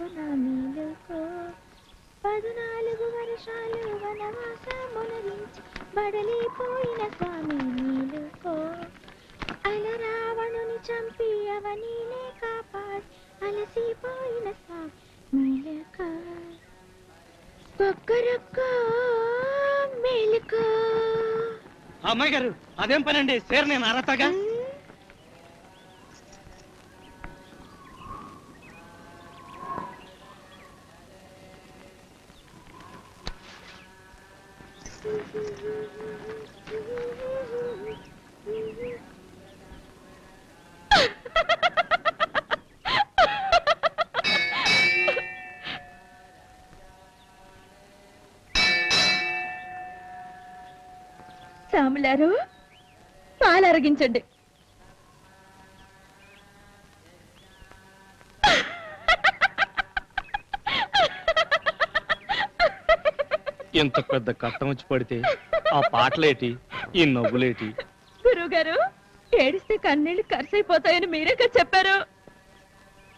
చొప్పున మేలుకో 14 వర్షాలు వనవాసమునరించి బడలిపోయిన స్వామి మేలుకో అలరావణుని చంపి అవనీనే కాపాడి అలసిపోయిన స్వామి మేలుకో కొక్కరొక్కో మేలుకో. అమ్మాయి గారు అదేం పనండి సేర్ నేను అరతగా సాములారు పాలు అరగించండి. ఎంత పెద్ద కట్టం వచ్చి పడితే ఆ పాటలేటి ఈ నవ్వులేటి. గురువు గారు ఏడిస్తే కన్నీళ్లు ఖర్చయిపోతాయని మీరేగా చెప్పారు.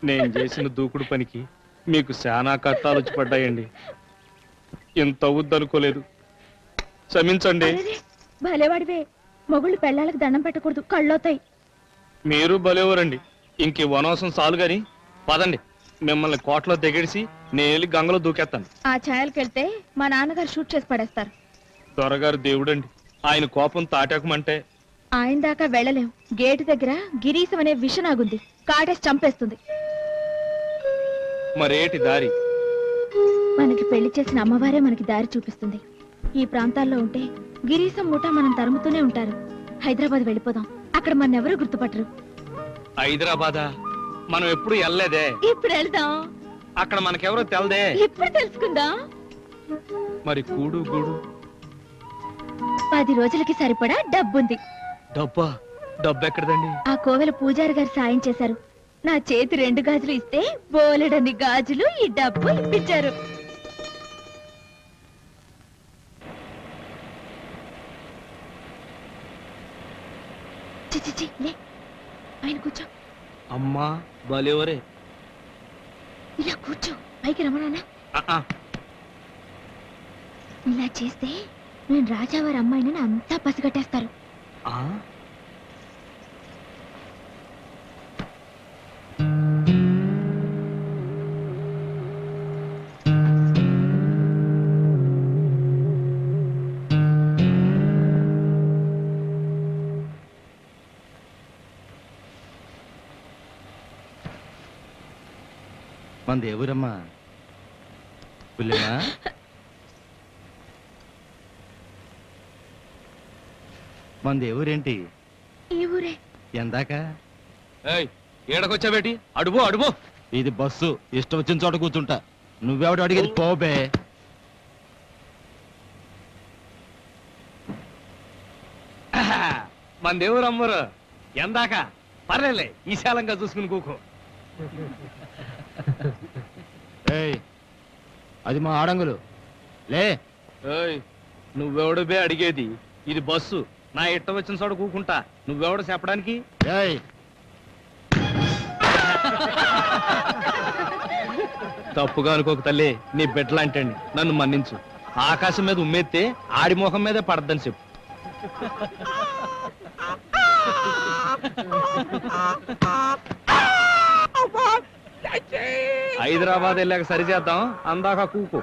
నేను చేసిన దూకుడు పనికి మీకు శానా కట్టాలు వచ్చి పడ్డాయండి. ఇంత అవుద్దనుకోలేదు, క్షమించండి. భలేవాడివే, మొగుళ్ళు పెళ్ళాలకు దండం పెట్టకూడదు, కళ్ళవుతాయి. మీరు భలేవరండి. ఇంక వనవాసం చాలు గాని పదండి, మిమ్మల్ని కోటలో దిగేసి నేను గంగలో దూకేస్తాను. ఆ ఛాయలకెళ్తే మా నాన్నగారు షూట్ చేసి పడేస్తారు. దొరగారు దేవుడండి, ఆయన కోపం తాటాకమంటే. ఆయన దాకా వెళ్ళలేం. గేటు దగ్గర గిరీశం అనే విషనాగుంది, కాటేసి చంపేస్తుంది. మరేటి దారి? మనకి పెళ్లి చేసిన అమ్మవారే మనకి దారి చూపిస్తుంది. ఈ ప్రాంతాల్లో ఉంటే గిరీశం మూట మనం తరుముతూనే ఉంటారు. హైదరాబాద్ వెళ్ళిపోదాం, అక్కడ మన ఎవరు గుర్తుపట్టరు. హైదరాబాదా? మనం ఎప్పుడు వెళ్ళలేదే. ఇప్పుడు వెళ్దాం, అక్కడ మనకెవరో తెలదే. ఇప్పుడు తెలుసుకుందాం. మరి కూడు గూడు 10 రోజులకి సరిపడా డబ్బుంది. డబ్బా? డబ్బెక్కడదండి? ఆ కోవెల పూజారి గారు సాయం చేశారు. నా చేతి 2 గాజులు ఇస్తే బోలెడన్ని గాజులు ఈ డబ్బు ఇప్పించారు. చిచి లే, ఆయన కూర్చో. అమ్మా భలేవరే. ఇలా కూర్చో, పైకి రమణానా. ఇలా చేస్తే నేను రాజావారి అమ్మాయిని అంతా పసిగట్టేస్తారు. మన దేవురమ్మా పుల్లెమ్మా. మన దేవురేంటి? ఈ ఊరే. ఎందాక ఏడకొచ్చావేటి? అడుగు అడుగు. ఇది బస్సు, ఇష్టం వచ్చిన చోట కూర్చుంటా. నువ్వెవడు అడిగేది పోబే. మన దేవురు అమ్మరు ఎందాక పర్లేలే, ఈశాలంగా చూసుకుని కూకో. అది మా ఆడంగులు లే. నువ్వెవడు బే అడిగేది? ఇది బస్సు, నా ఇట్టం వచ్చిన చోట కూకుంటా. నువ్వెవడు చెప్పడానికి? తప్పుగా అనుకోక తల్లి, నీ బిడ్డలాంటండి, నన్ను మన్నించు. ఆకాశం మీద ఉమ్మేస్తే ఆడి మొహం మీదే పడద్దని చెప్పు. హైదరాబాద్ వెళ్ళాక సరి చేద్దాం, అందాక కూకో.